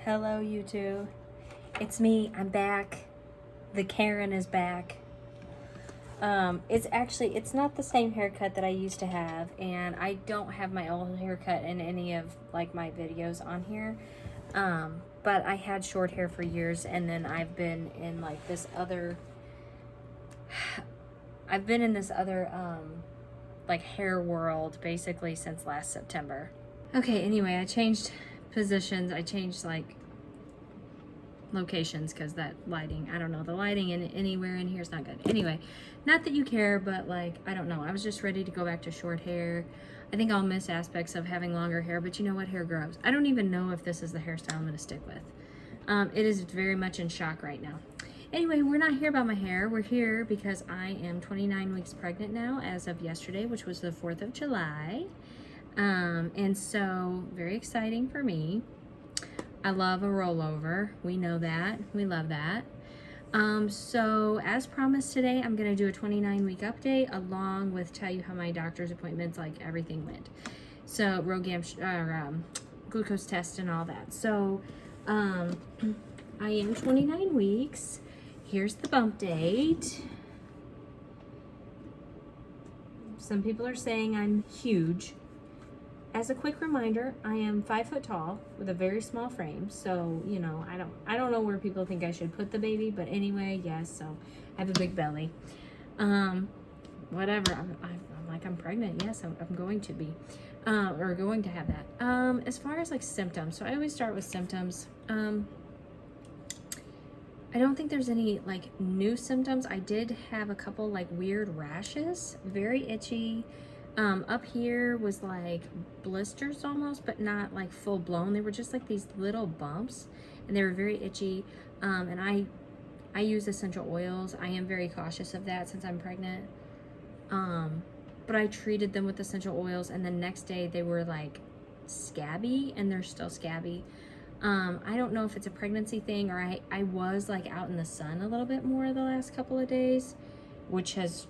Hello, YouTube. It's me. I'm back. The Karen is back. It's not the same haircut that I used to have, and I don't have my old haircut in any of like my videos on here. But I had short hair for years, and then I've been in like this other like hair world basically since last September. Okay, anyway, I changed positions. I changed like locations because that lighting, I don't know, the lighting in anywhere in here is not good. Anyway, not that you care, but like, I don't know, I was just ready to go back to short hair. I think I'll miss aspects of having longer hair, but you know what, hair grows. I don't even know if this is the hairstyle I'm going to stick with. It is very much in shock right now. Anyway, we're not here about my hair. We're here because I am 29 weeks pregnant now as of yesterday, which was the 4th of July. And so very exciting for me. I love a rollover. We know that. We love that. So as promised today, I'm going to do a 29-week update along with tell you how my doctor's appointments, like everything went. So Rhogam, glucose test and all that. So I am 29 weeks. Here's the bump date. Some people are saying I'm huge. As a quick reminder, I am 5 foot tall with a very small frame, so you know I don't know where people think I should put the baby, but anyway, yes. So I have a big belly. Whatever. I'm pregnant. Yes, I'm going to be, or going to have that. As far as like symptoms, so I always start with symptoms. I don't think there's any like new symptoms. I did have a couple like weird rashes, very itchy. Up here was like blisters almost, but not like full blown. They were just like these little bumps, and they were very itchy. And I use essential oils. I am very cautious of that since I'm pregnant. But I treated them with essential oils, and the next day they were like scabby, and they're still scabby. I don't know if it's a pregnancy thing, or I was like out in the sun a little bit more the last couple of days, which has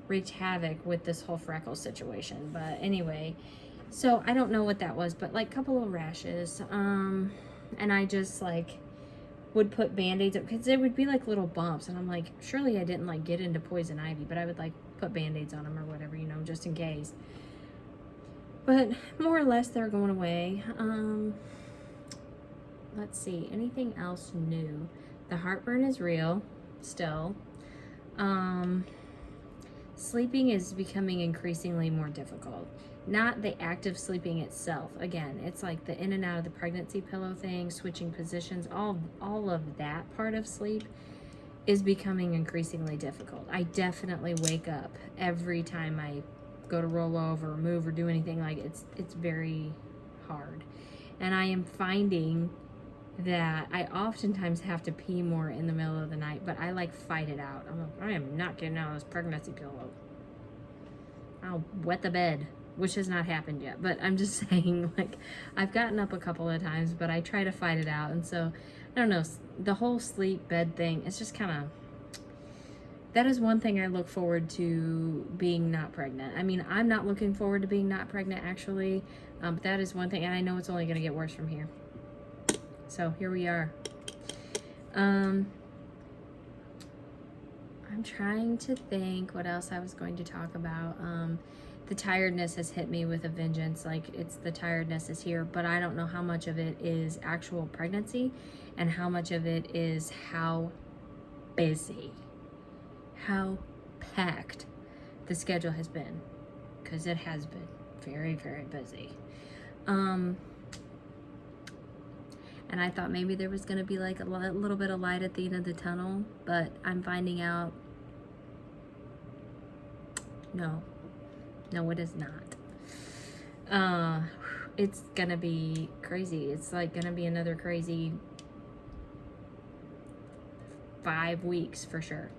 wreaked havoc with this whole freckle situation. But anyway, so I don't know what that was, but like a couple of rashes. And I just like would put band-aids up because they would be like little bumps, and I'm like, surely I didn't like get into poison ivy, but I would like put band-aids on them or whatever, you know, just in case. But more or less they're going away. Let's see, anything else new? The heartburn is real still. Sleeping is becoming increasingly more difficult. Not the active sleeping itself. Again, it's like the in and out of the pregnancy pillow thing, switching positions, all of that part of sleep is becoming increasingly difficult. I definitely wake up every time I go to roll over or move or do anything. Like it's very hard. And I am finding that I oftentimes have to pee more in the middle of the night, but I like fight it out. I'm like, I am not getting out of this pregnancy pillow. I'll wet the bed, which has not happened yet, but I'm just saying, like, I've gotten up a couple of times, but I try to fight it out. And so I don't know, the whole sleep bed thing, it's just kind of, that is one thing I look forward to being not pregnant. I mean, I'm not looking forward to being not pregnant actually, but that is one thing, and I know it's only going to get worse from here. So here we are. I'm trying to think what else I was going to talk about. The tiredness has hit me with a vengeance. Like, the tiredness is here, but I don't know how much of it is actual pregnancy and how much of it is how busy, how packed the schedule has been, because it has been very, very busy. And I thought maybe there was going to be like a little bit of light at the end of the tunnel, but I'm finding out, no, it is not. It's going to be crazy. It's like going to be another crazy 5 weeks for sure.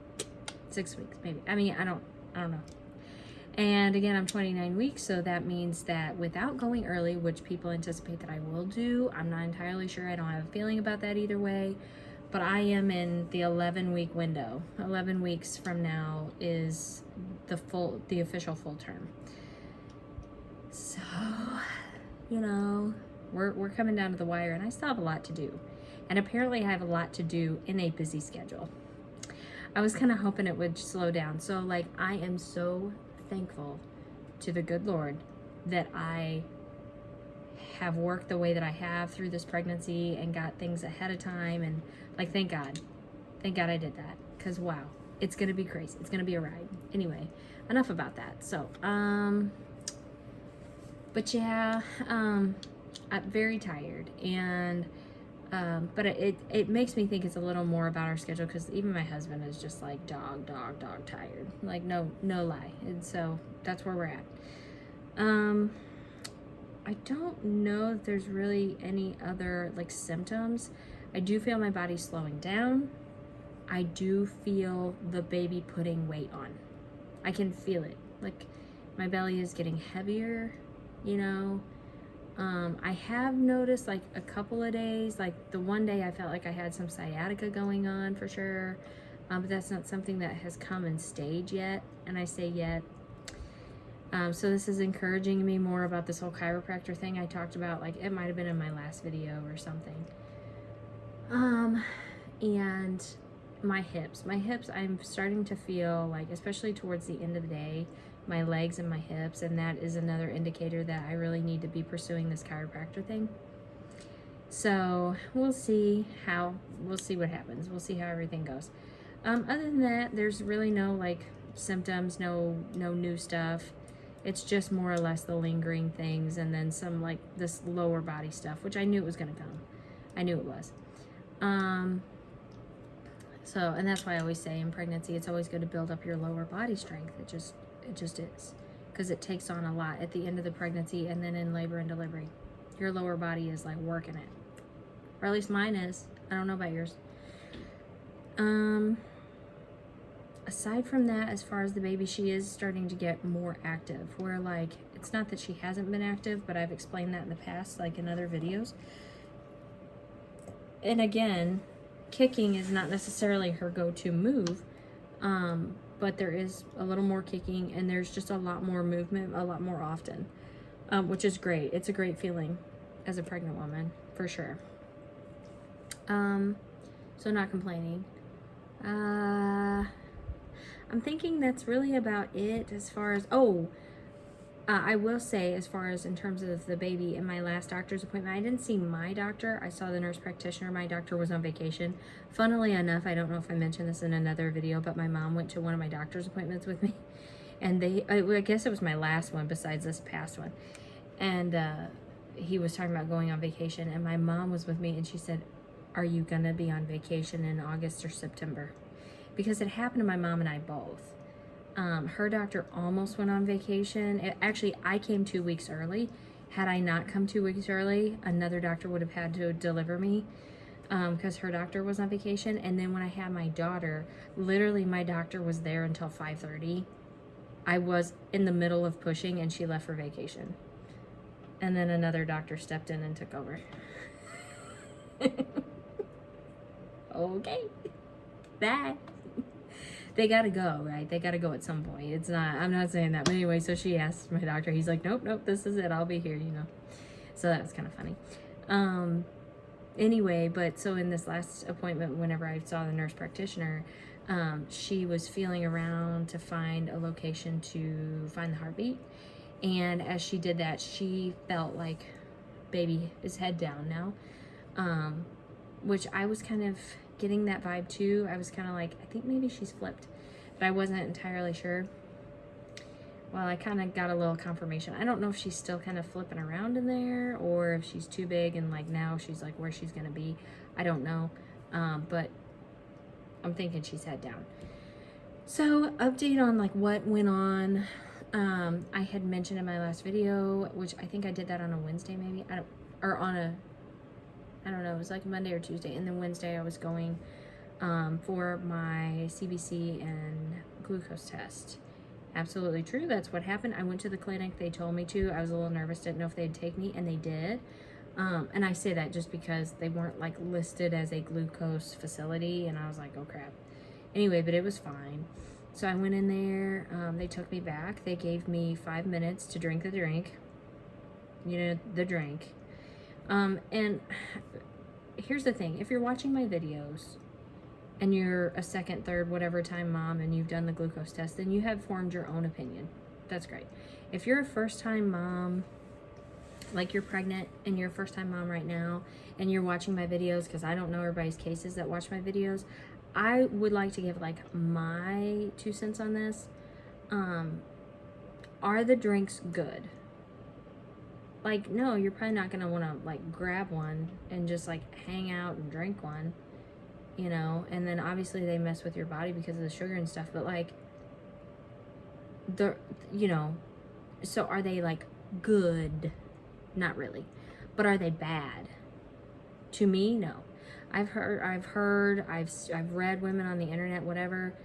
6 weeks, maybe. I mean, I don't know. And again, I'm 29 weeks, so that means that without going early, which people anticipate that I will do, I'm not entirely sure. I don't have a feeling about that either way, but I am in the 11-week window. 11 weeks from now is the official full term. So, you know, We're coming down to the wire, and I still have a lot to do. And apparently I have a lot to do in a busy schedule. I was kind of hoping it would slow down. So like, I am so thankful to the good Lord that I have worked the way that I have through this pregnancy and got things ahead of time. And like, thank God I did that, because wow, it's gonna be crazy. It's gonna be a ride. Anyway, enough about that. So but yeah, I'm very tired, and but it makes me think it's a little more about our schedule, because even my husband is just like dog tired, like no lie. And so that's where we're at. I don't know if there's really any other like symptoms. I do feel my body slowing down. I do feel the baby putting weight on. I can feel it. Like, my belly is getting heavier, you know. I have noticed like a couple of days, like the one day I felt like I had some sciatica going on for sure. But that's not something that has come and stayed yet. And I say yet. So this is encouraging me more about this whole chiropractor thing I talked about. Like, it might have been in my last video or something. And my hips, I'm starting to feel like, especially towards the end of the day, my legs and my hips, and that is another indicator that I really need to be pursuing this chiropractor thing. So we'll see what happens. We'll see how everything goes. Other than that, there's really no like symptoms, no new stuff. It's just more or less the lingering things, and then some like this lower body stuff, which I knew it was going to come. I knew it was. So, and that's why I always say in pregnancy, it's always good to build up your lower body strength. It just is, because it takes on a lot at the end of the pregnancy, and then in labor and delivery. Your lower body is like working it, or at least mine is. I don't know about yours. Aside from that, as far as the baby, she is starting to get more active, where like, it's not that she hasn't been active, but I've explained that in the past, like in other videos. And again, kicking is not necessarily her go-to move, but there is a little more kicking, and there's just a lot more movement, a lot more often, which is great. It's a great feeling as a pregnant woman, for sure. So not complaining. I'm thinking that's really about it as far as, I will say, as far as in terms of the baby, in my last doctor's appointment, I didn't see my doctor. I saw the nurse practitioner. My doctor was on vacation. Funnily enough, I don't know if I mentioned this in another video, but my mom went to one of my doctor's appointments with me. And I guess it was my last one besides this past one. And he was talking about going on vacation. And my mom was with me, and she said, "Are you going to be on vacation in August or September?" Because it happened to my mom and I both. Her doctor almost went on vacation. Actually, I came 2 weeks early. Had I not come 2 weeks early, another doctor would have had to deliver me, because her doctor was on vacation. And then when I had my daughter, literally my doctor was there until 5:30. I was in the middle of pushing, and she left for vacation. And then another doctor stepped in and took over. Okay. Bye. They gotta go, right? They gotta go at some point. It's not, I'm not saying that. But anyway, so she asked my doctor. He's like, nope, this is it. I'll be here, you know. So that was kind of funny. Anyway, but so in this last appointment, whenever I saw the nurse practitioner, she was feeling around to find a location to find the heartbeat. And as she did that, she felt like baby is head down now, which I was kind of getting that vibe too. I was kind of like, I think maybe she's flipped, but I wasn't entirely sure. Well, I kind of got a little confirmation. I don't know if she's still kind of flipping around in there, or if she's too big and like now she's like where she's gonna be. I don't know, but I'm thinking she's head down. So update on like what went on. I had mentioned in my last video, which I think I did that on a Wednesday maybe, I don't know, it was like Monday or Tuesday, and then Wednesday I was going for my CBC and glucose test. Absolutely true, that's what happened. I went to the clinic, they told me to. I was a little nervous, didn't know if they'd take me, and they did. And I say that just because they weren't like listed as a glucose facility, and I was like, oh crap. Anyway, but it was fine. So I went in there, they took me back, they gave me 5 minutes to drink the drink, you know, the drink. And here's the thing. If you're watching my videos and you're a second, third, whatever time mom and you've done the glucose test, then you have formed your own opinion. That's great. If you're a first time mom, like you're pregnant and you're a first time mom right now and you're watching my videos, because I don't know everybody's cases that watch my videos, I would like to give like my 2 cents on this. Are the drinks good? Like, no, you're probably not gonna want to like grab one and just like hang out and drink one, you know, and then obviously they mess with your body because of the sugar and stuff, but like you know, so are they like good? Not really. But are they bad? To me, no. I've read women on the internet, whatever,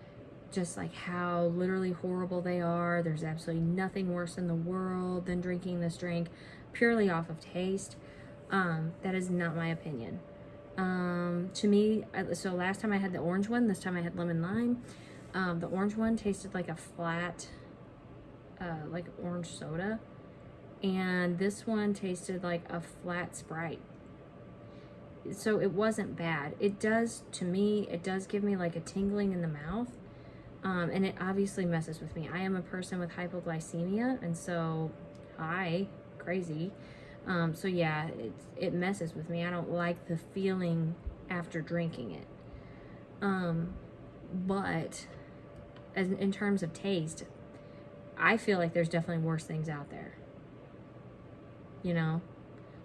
just like how literally horrible they are. There's absolutely nothing worse in the world than drinking this drink purely off of taste. That is not my opinion. To me, so last time I had the orange one, this time I had lemon lime. The orange one tasted like a flat, like orange soda. And this one tasted like a flat Sprite. So it wasn't bad. It does, to me, it does give me like a tingling in the mouth. And it obviously messes with me. I am a person with hypoglycemia, and so, crazy. So yeah, it messes with me. I don't like the feeling after drinking it. But in terms of taste, I feel like there's definitely worse things out there. You know,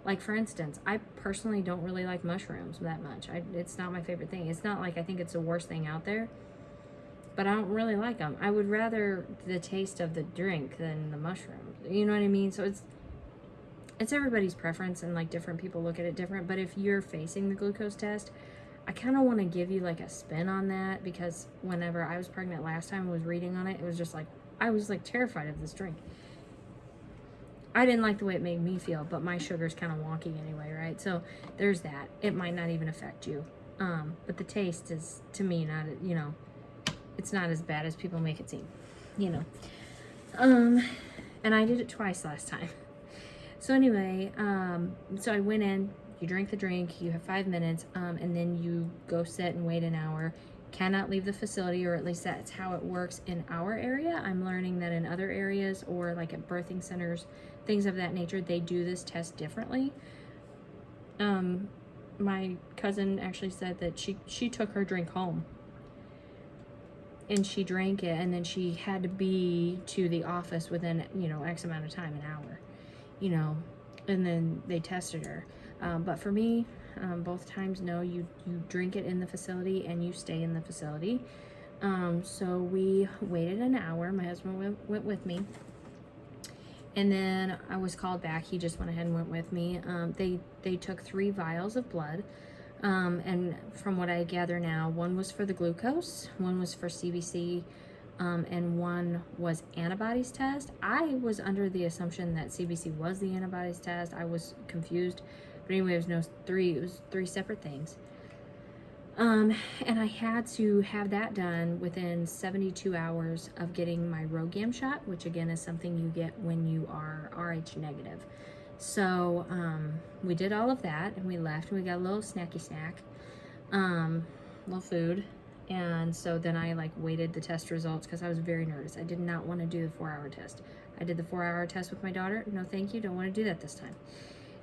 like for instance, I personally don't really like mushrooms that much. It's not my favorite thing. It's not like I think it's the worst thing out there, but I don't really like them. I would rather the taste of the drink than the mushrooms. You know what I mean? So it's everybody's preference, and like different people look at it different. But if you're facing the glucose test, I kind of want to give you like a spin on that, because whenever I was pregnant last time and was reading on it, it was just like, I was like terrified of this drink. I didn't like the way it made me feel, but my sugar's kind of wonky anyway, right? So there's that. It might not even affect you. But the taste is, to me, not, you know, it's not as bad as people make it seem, you know. And I did it twice last time. So anyway, so I went in, you drink the drink, you have 5 minutes, and then you go sit and wait an hour. Cannot leave the facility, or at least that's how it works in our area. I'm learning that in other areas, or like at birthing centers, things of that nature, they do this test differently. My cousin actually said that she took her drink home and she drank it, and then she had to be to the office within, you know, X amount of time, an hour, you know, and then they tested her. But for me, both times, no, you drink it in the facility and you stay in the facility. So we waited an hour. My husband went with me. And then I was called back. He just went ahead and went with me. They took 3 vials of blood. And from what I gather now, one was for the glucose, one was for CBC, and one was antibodies test. I was under the assumption that CBC was the antibodies test. I was confused. But anyway, it was it was 3 separate things. And I had to have that done within 72 hours of getting my Rhogam shot, which again is something you get when you are Rh negative. So we did all of that, and we left, and we got a little snacky snack, little food. And so then I like waited the test results because I was very nervous. I did not want to do the 4-hour test. I did the 4-hour test with my daughter. No, thank you. Don't want to do that this time.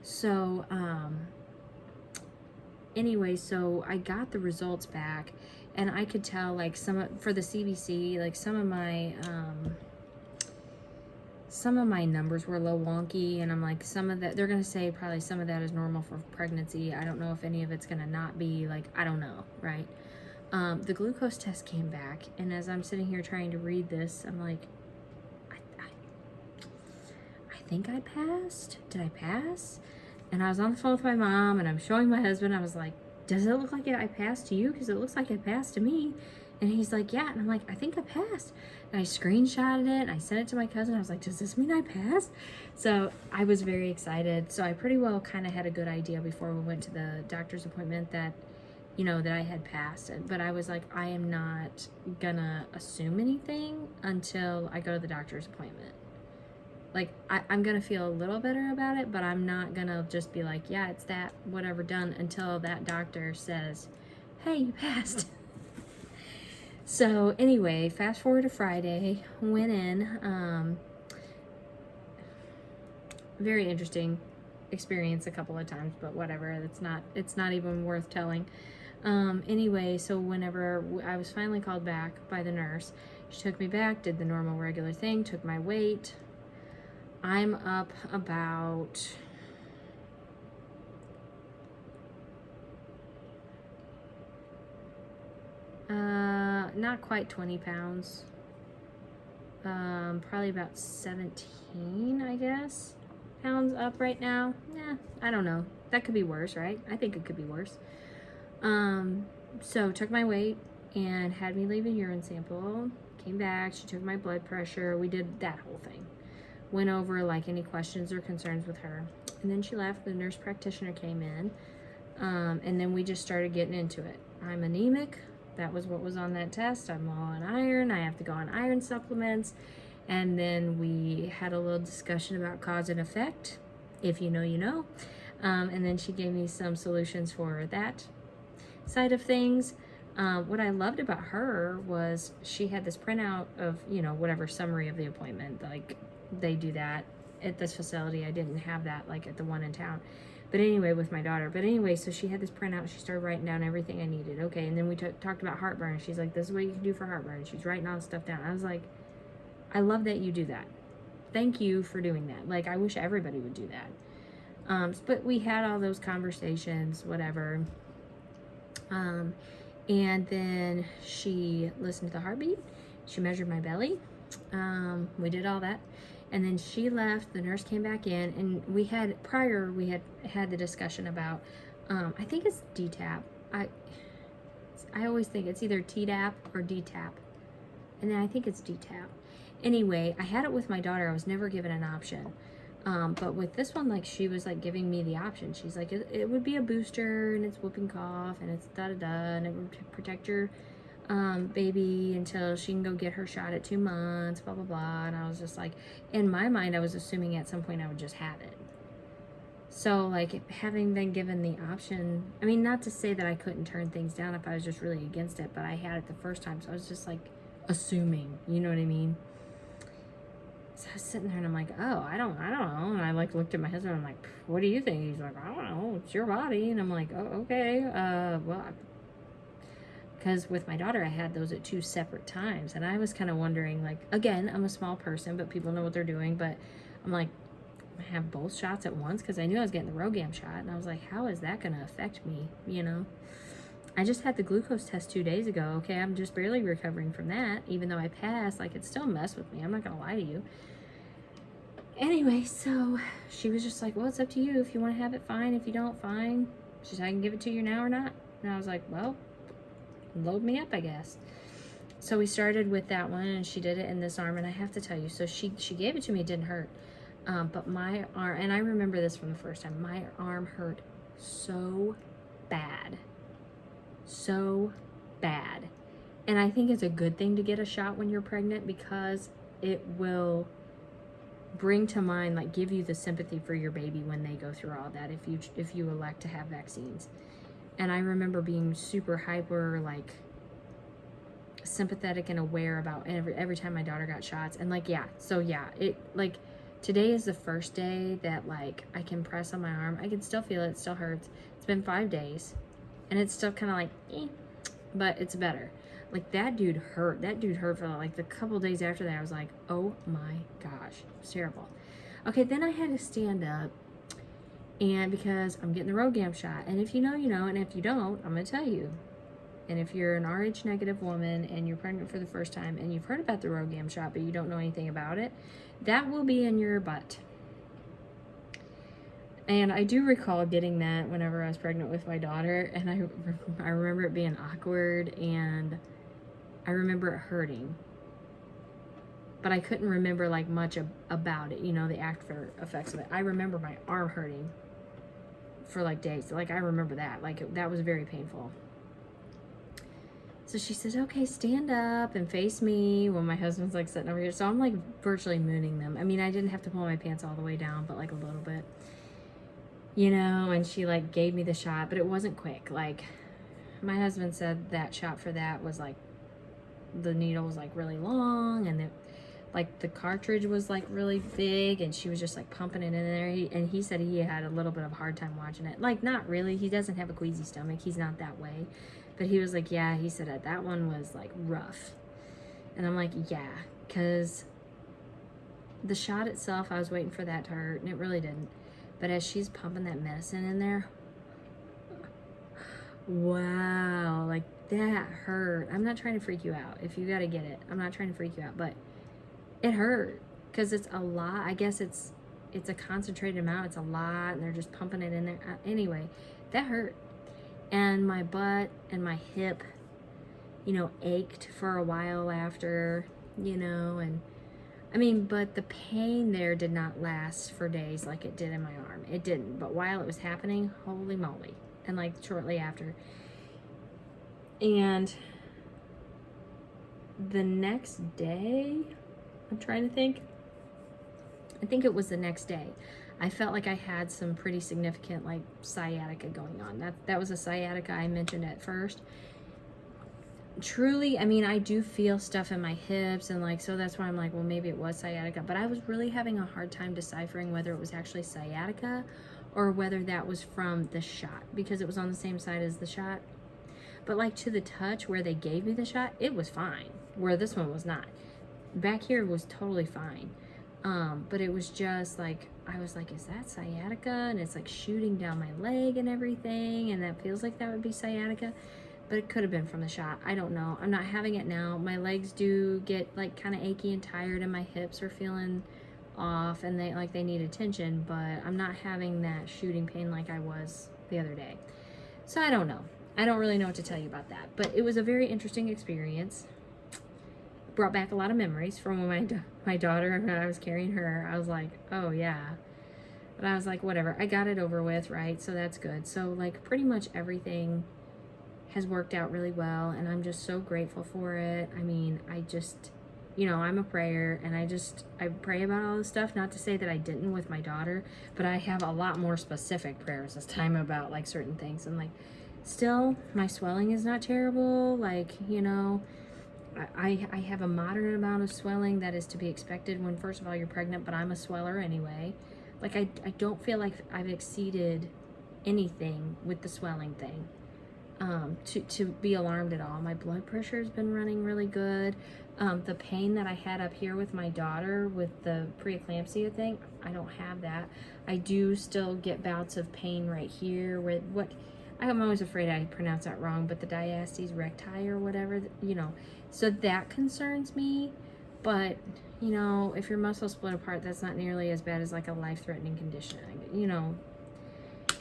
So, anyway, so I got the results back, and I could tell like for the CBC, like some of my numbers were a little wonky, and I'm like, some of that, they're going to say probably some of that is normal for pregnancy. I don't know if any of it's going to not be, like, I don't know, right? The glucose test came back, and as I'm sitting here trying to read this, I'm like, I think I passed. Did I pass? And I was on the phone with my mom, and I'm showing my husband. I was like, does it look like I passed to you? Because it looks like I passed to me. And he's like, yeah. And I'm like, I think I passed. And I screenshotted it, and I sent it to my cousin. I was like, does this mean I passed? So I was very excited. So I pretty well kind of had a good idea before we went to the doctor's appointment that, you know, that I had passed. But I was like, I am not gonna assume anything until I go to the doctor's appointment. Like, I'm going to feel a little better about it, but I'm not going to just be like, yeah, it's that, whatever, done, until that doctor says, hey, you passed. So anyway, fast forward to Friday, went in, very interesting experience a couple of times, but whatever, it's not even worth telling. Anyway, so whenever I was finally called back by the nurse, she took me back, did the normal regular thing, took my weight. I'm up about not quite 20 pounds. Probably about 17, I guess, pounds up right now. Yeah, I don't know. That could be worse, right? I think it could be worse. So took my weight and had me leave a urine sample. Came back, she took my blood pressure. We did that whole thing. Went over like any questions or concerns with her. And then she left, the nurse practitioner came in. And then we just started getting into it. I'm anemic. That was what was on that test. I'm low on iron. I have to go on iron supplements. And then we had a little discussion about cause and effect. If you know, you know. And then she gave me some solutions for that side of things. What I loved about her was she had this printout of, you know, whatever summary of the appointment. Like, they do that at this facility. I didn't have that, like, at the one in town. But anyway, with my daughter. But anyway, so she had this printout. She started writing down everything I needed. Okay, and then we talked about heartburn. She's like, this is what you can do for heartburn. She's writing all the stuff down. I was like, I love that you do that. Thank you for doing that. Like, I wish everybody would do that. But we had all those conversations, whatever. And then she listened to the heartbeat. She measured my belly. We did all that. And then she left, the nurse came back in, and we had the discussion about, I think it's DTAP. I always think it's either TDAP or DTAP. And then I think it's DTAP. Anyway, I had it with my daughter. I was never given an option. But with this one, like, she was like giving me the option. She's like, it would be a booster, and it's whooping cough, and it's da-da-da, and it would protect your baby until she can go get her shot at 2 months, blah, blah, blah. And I was just like, in my mind, I was assuming at some point I would just have it. So, like, having been given the option, I mean, not to say that I couldn't turn things down if I was just really against it, but I had it the first time, so I was just, like, assuming, you know what I mean? So I was sitting there and I'm like, oh, I don't know. And I like looked at my husband and I'm like, what do you think? He's like, I don't know. It's your body. And I'm like, oh, okay. Well, because with my daughter, I had those at 2 separate times. And I was kind of wondering, like, again, I'm a small person, but people know what they're doing. But I'm like, I have both shots at once because I knew I was getting the Rhogam shot. And I was like, how is that going to affect me? You know? I just had the glucose test 2 days ago. Okay, I'm just barely recovering from that. Even though I passed, like, it still messed with me. I'm not going to lie to you. Anyway, so she was just like, well, it's up to you. If you want to have it, fine. If you don't, fine. She said, I can give it to you now or not. And I was like, well, load me up, I guess. So we started with that one, and she did it in this arm. And I have to tell you, so she gave it to me. It didn't hurt. But my arm, and I remember this from the first time, my arm hurt so bad. So bad. And I think it's a good thing to get a shot when you're pregnant because it will bring to mind, like, give you the sympathy for your baby when they go through all that if you elect to have vaccines. And I remember being super hyper, like, sympathetic and aware about every time my daughter got shots. And, like, yeah, so yeah, it, like, today is the first day that, like, I can press on my arm. I can still feel it. It still hurts. It's been 5 days and it's still kind of like, but it's better. Like, that dude hurt. That dude hurt for, like, the couple days after that. I was like, oh my gosh, it's terrible. Okay, then I had to stand up, and because I'm getting the Rhogam shot, and if you know, you know, and if you don't, I'm going to tell you. And if you're an Rh negative woman and you're pregnant for the first time and you've heard about the Rhogam shot but you don't know anything about it, that will be in your butt. And I do recall getting that whenever I was pregnant with my daughter, and I remember it being awkward, and I remember it hurting. But I couldn't remember, like, much about it, you know, the after effects of it. I remember my arm hurting for, like, days. Like, I remember that. Like, that was very painful. So she says, okay, stand up and face me when my husband's like sitting over here. So I'm like virtually mooning them. I mean, I didn't have to pull my pants all the way down, but like a little bit, you know, and she like gave me the shot, but it wasn't quick. Like my husband said that shot for that was like, the needle was like really long, and it, like the cartridge was like really big, and she was just like pumping it in there. And he said he had a little bit of a hard time watching it. Like not really, he doesn't have a queasy stomach, he's not that way, but he was like, yeah, he said that one was like rough. And I'm like, yeah, because the shot itself, I was waiting for that to hurt, and it really didn't. But as she's pumping that medicine in there, wow, like that hurt. I'm not trying to freak you out. If you got to get it, I'm not trying to freak you out, but it hurt because it's a lot. I guess it's a concentrated amount. It's a lot, and they're just pumping it in there. Anyway, that hurt. And my butt and my hip, you know, ached for a while after, you know, and I mean, but the pain there did not last for days like it did in my arm. It didn't. But while it was happening, holy moly. And like shortly after. And the next day, I'm trying to think. I think it was the next day. I felt like I had some pretty significant like sciatica going on. That was a sciatica I mentioned at first. Truly, I mean, I do feel stuff in my hips, and like, so that's why I'm like, well, maybe it was sciatica, but I was really having a hard time deciphering whether it was actually sciatica or whether that was from the shot, because it was on the same side as the shot. But like to the touch where they gave me the shot, it was fine, where this one was not. Back here was totally fine. But it was just like, I was like, is that sciatica? And it's like shooting down my leg and everything, and that feels like that would be sciatica. But it could have been from the shot. I don't know. I'm not having it now. My legs do get like kind of achy and tired, and my hips are feeling off, and they need attention, but I'm not having that shooting pain like I was the other day. So I don't know. I don't really know what to tell you about that. But it was a very interesting experience. Brought back a lot of memories from when my daughter, when I was carrying her. I was like, oh yeah. But I was like, whatever. I got it over with, right? So that's good. So like pretty much everything has worked out really well, and I'm just so grateful for it. I mean, I just, you know, I'm a prayer, and I pray about all this stuff. Not to say that I didn't with my daughter, but I have a lot more specific prayers this time about like certain things. And like, still, my swelling is not terrible. Like, you know, I have a moderate amount of swelling that is to be expected when, first of all, you're pregnant, but I'm a sweller anyway. Like, I don't feel like I've exceeded anything with the swelling thing. To be alarmed at all. My blood pressure has been running really good. The pain that I had up here with my daughter with the preeclampsia thing, I don't have that. I do still get bouts of pain right here with I'm always afraid I pronounce that wrong, but the diastasis recti or whatever, you know, so that concerns me. But, you know, if your muscles split apart, that's not nearly as bad as like a life-threatening condition. You know,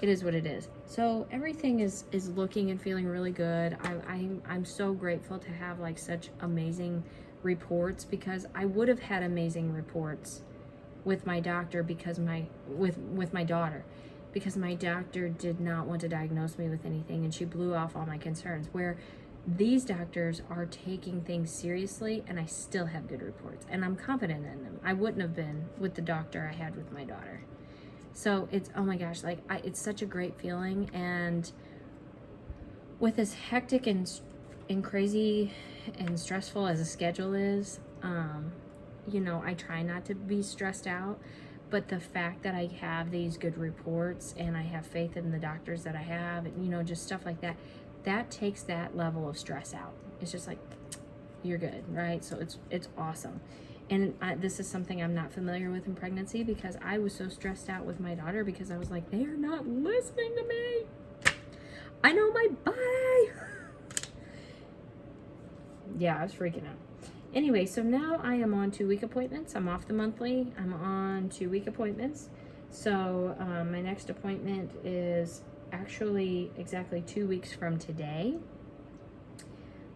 it is what it is. So everything is looking and feeling really good. I'm so grateful to have like such amazing reports, because I would have had amazing reports with my doctor because with my daughter, because my doctor did not want to diagnose me with anything, and she blew off all my concerns, where these doctors are taking things seriously, and I still have good reports, and I'm confident in them. I wouldn't have been with the doctor I had with my daughter. So it's, oh my gosh, like it's such a great feeling. And with as hectic and crazy and stressful as a schedule is, you know, I try not to be stressed out, but the fact that I have these good reports and I have faith in the doctors that I have, and, you know, just stuff like that, that takes that level of stress out. It's just like, you're good, right? So it's awesome. And this is something I'm not familiar with in pregnancy, because I was so stressed out with my daughter, because I was like, they are not listening to me. I know my body. Yeah, I was freaking out. Anyway, so now I am on 2-week appointments. I'm off the monthly. I'm on 2-week appointments. So my next appointment is actually exactly 2 weeks from today.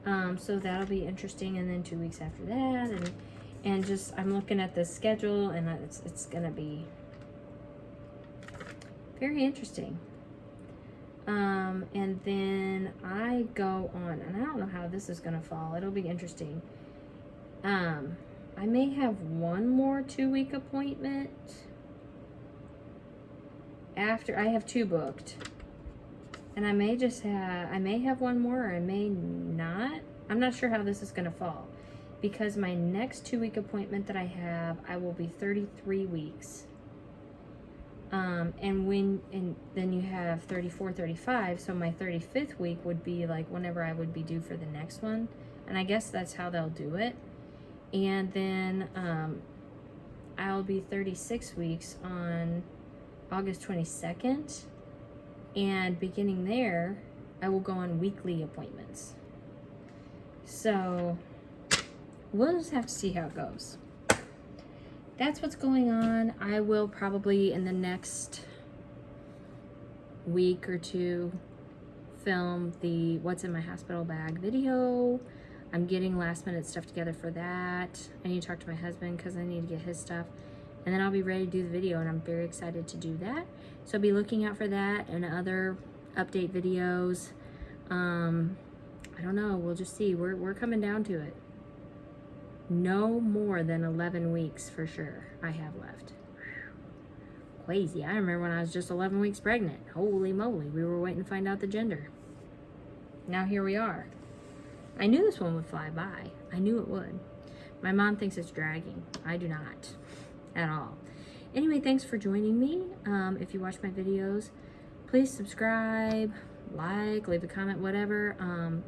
So that'll be interesting. And then 2 weeks after that, and just, I'm looking at the schedule, and it's gonna be very interesting. And then I go on, and I don't know how this is gonna fall. It'll be interesting. I may have one more 2-week appointment after. I have 2 booked, and I may have one more, or I may not. I'm not sure how this is gonna fall, because my next 2-week appointment that I have, I will be 33 weeks. And then you have 34, 35, so my 35th week would be like whenever I would be due for the next one. And I guess that's how they'll do it. And then I'll be 36 weeks on August 22nd. And beginning there, I will go on weekly appointments. So we'll just have to see how it goes. That's what's going on. I will probably in the next week or 2 film the What's in My Hospital Bag video. I'm getting last minute stuff together for that. I need to talk to my husband because I need to get his stuff. And then I'll be ready to do the video, and I'm very excited to do that. So be looking out for that and other update videos. I don't know, we'll just see. We're coming down to it. No more than 11 weeks for sure I have left. Crazy. I remember when I was just 11 weeks pregnant. Holy moly, we were waiting to find out the gender. Now here we are. I knew this one would fly by. I knew it would. My mom thinks it's dragging. I do not at all. Anyway, thanks for joining me. If you watch my videos, please subscribe, like, leave a comment, whatever.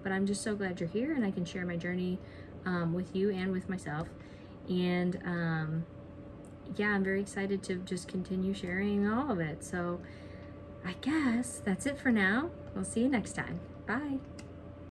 But I'm just so glad you're here and I can share my journey with you and with myself. And yeah, I'm very excited to just continue sharing all of it. So I guess that's it for now. We'll see you next time. Bye.